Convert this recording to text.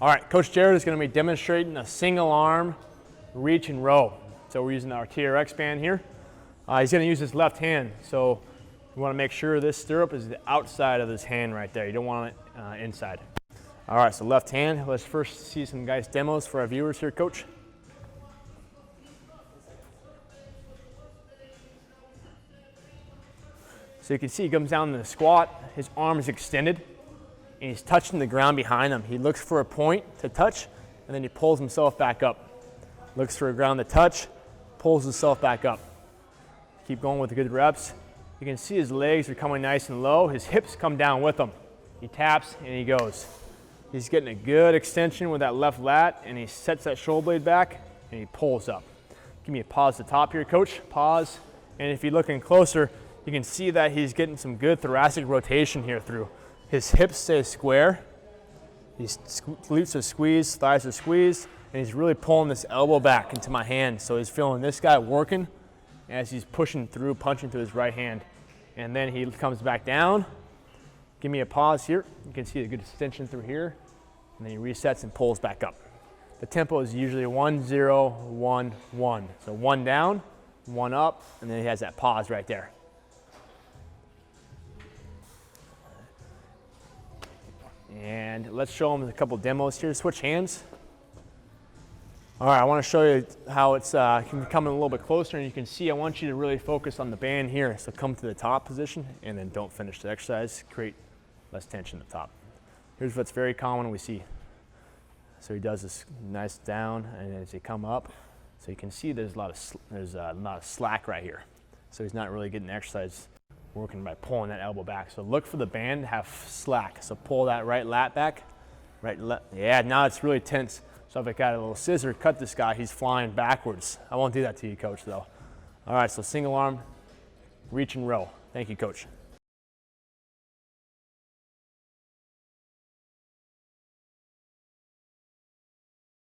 All right, Coach Jared is going to be demonstrating a single arm reach and row. So we're using our TRX band here. He's going to use his left hand, so you want to make sure this stirrup is the outside of his hand right there. You don't want it inside. All right, so left hand. Let's first see some guys' demos for our viewers here, Coach. So you can see he comes down in the squat, his arm is extended, and he's touching the ground behind him. He looks for a point to touch, and then he pulls himself back up. Looks for a ground to touch, pulls himself back up. Keep going with the good reps. You can see his legs are coming nice and low. His hips come down with him. He taps and he goes. He's getting a good extension with that left lat, and he sets that shoulder blade back and he pulls up. Give me a pause at the top here, Coach. Pause. And if you're looking closer, you can see that he's getting some good thoracic rotation here through. His hips stay square. His glutes are squeezed, thighs are squeezed, and he's really pulling this elbow back into my hand. So he's feeling this guy working as he's pushing through, punching to his right hand. And then he comes back down. Give me a pause here. You can see a good extension through here. And then he resets and pulls back up. The tempo is usually 1, 0, 1, 1. So 1 down, 1 up, and then he has that pause right there. And let's show him a couple demos here. Switch hands. All right, I want to show you how it's can come in a little bit closer, and you can see I want you to really focus on the band here. So come to the top position, and then don't finish the exercise. Create less tension at the top. Here's what's very common we see. So he does this nice down, and as he come up, so you can see there's a lot of slack right here. So he's not really getting exercise working by pulling that elbow back. So look for the band to have slack. So pull that right lat back. Yeah, now it's really tense. So if I got a little scissor, cut this guy, he's flying backwards. I won't do that to you, Coach, though. All right, so single arm, reach and row. Thank you, Coach.